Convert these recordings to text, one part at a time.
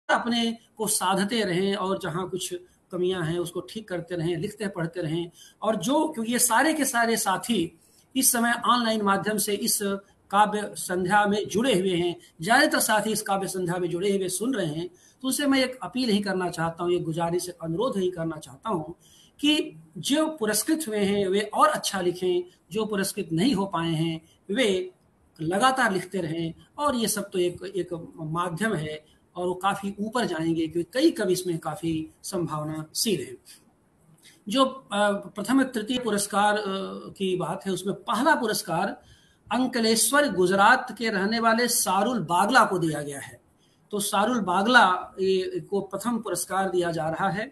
अपने को साधते रहें और जहाँ कुछ कमियां हैं उसको ठीक करते रहें, लिखते पढ़ते रहें। और जो क्योंकि ये सारे के सारे साथी इस समय ऑनलाइन माध्यम से इस काव्य संध्या में जुड़े हुए हैं, ज़्यादातर साथी इस काव्य संध्या में जुड़े हुए सुन रहे हैं, तो उसे मैं एक अपील ही करना चाहता हूँ, एक गुजारिश, अनुरोध ही करना चाहता हूँ कि जो पुरस्कृत हुए हैं वे और अच्छा लिखें, जो पुरस्कृत नहीं हो पाए हैं वे लगातार लिखते रहें। और ये सब तो एक एक माध्यम है और वो काफ़ी ऊपर जाएंगे, क्योंकि कई कवि इसमें काफ़ी संभावनाशील है। जो प्रथम तृतीय पुरस्कार की बात है, उसमें पहला पुरस्कार अंकलेश्वर गुजरात के रहने वाले सारुल बागला को दिया गया है। तो सारुल बागला को प्रथम पुरस्कार दिया जा रहा है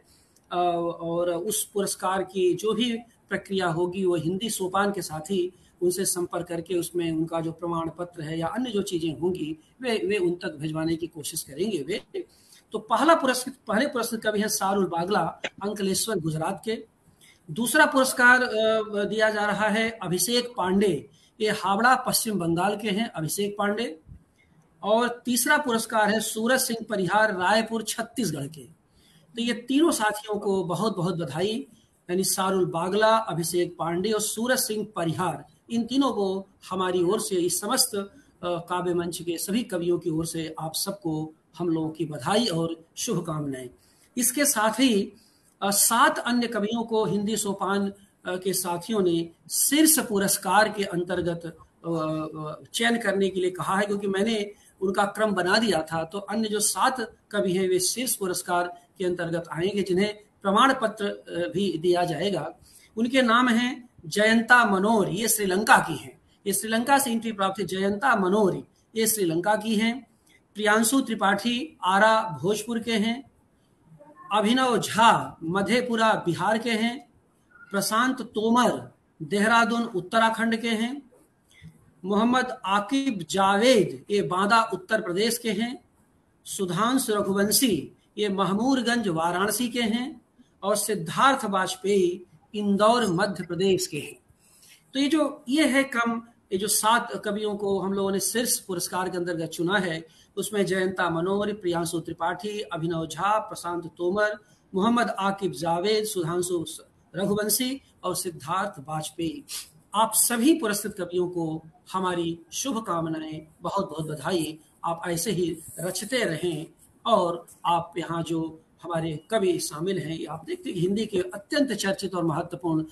और उस पुरस्कार की जो भी प्रक्रिया होगी वो हिंदी सोपान के साथ ही उनसे संपर्क करके उसमें उनका जो प्रमाण पत्र है या अन्य जो चीज़ें होंगी वे उन तक भिजवाने की कोशिश करेंगे वे। तो पहले पुरस्कृत कवि हैं सारुल बागला, अंकलेश्वर गुजरात के। दूसरा पुरस्कार दिया जा रहा है अभिषेक पांडे, ये हावड़ा पश्चिम बंगाल के हैं अभिषेक पांडे। और तीसरा पुरस्कार है सूरज सिंह परिहार, रायपुर छत्तीसगढ़ के। तो ये तीनों साथियों को बहुत बहुत बधाई, यानी सारुल बागला, अभिषेक पांडे और सूरज सिंह परिहार, इन तीनों को हमारी ओर से, इस समस्त काव्य मंच के सभी कवियों की ओर से आप सबको हम लोगों की बधाई और शुभकामनाएं। इसके साथ ही 7 अन्य कवियों को हिंदी सोपान के साथियों ने शीर्ष पुरस्कार के अंतर्गत चयन करने के लिए कहा है, क्योंकि मैंने उनका क्रम बना दिया था। तो अन्य जो 7 कवि हैं वे शीर्ष पुरस्कार के अंतर्गत आएंगे, जिन्हें प्रमाण पत्र भी दिया जाएगा। उनके नाम हैं जयंता मनोर, ये श्रीलंका की हैं, ये श्रीलंका से एंट्री प्राप्त है। जयंता मनोर ये श्रीलंका की हैं। प्रियांशु त्रिपाठी आरा भोजपुर के हैं। अभिनव झा मधेपुरा बिहार के हैं। प्रशांत तोमर देहरादून उत्तराखंड के हैं। मोहम्मद आकिब जावेद ये बांदा उत्तर प्रदेश के हैं। सुधांशु रघुवंशी ये महमूरगंज वाराणसी के हैं। और सिद्धार्थ वाजपेयी इंदौर मध्य प्रदेश के हैं। तो ये है क्रम, ये जो 7 कवियों को हम लोगों ने शीर्ष पुरस्कार के अंतर्गत चुना है, उसमें जयंता मनोहर, प्रियांशु त्रिपाठी, अभिनव झा, प्रशांत तोमर, मोहम्मद आकिब जावेद, सुधांशु रघुवंशी और सिद्धार्थ वाजपेयी। आप सभी पुरस्कृत कवियों को हमारी शुभकामनाएं, बहुत बहुत बधाई। आप ऐसे ही रचते रहें। और आप यहाँ जो हमारे कवि शामिल हैं, आप देखते हैं हिंदी के अत्यंत चर्चित और महत्वपूर्ण और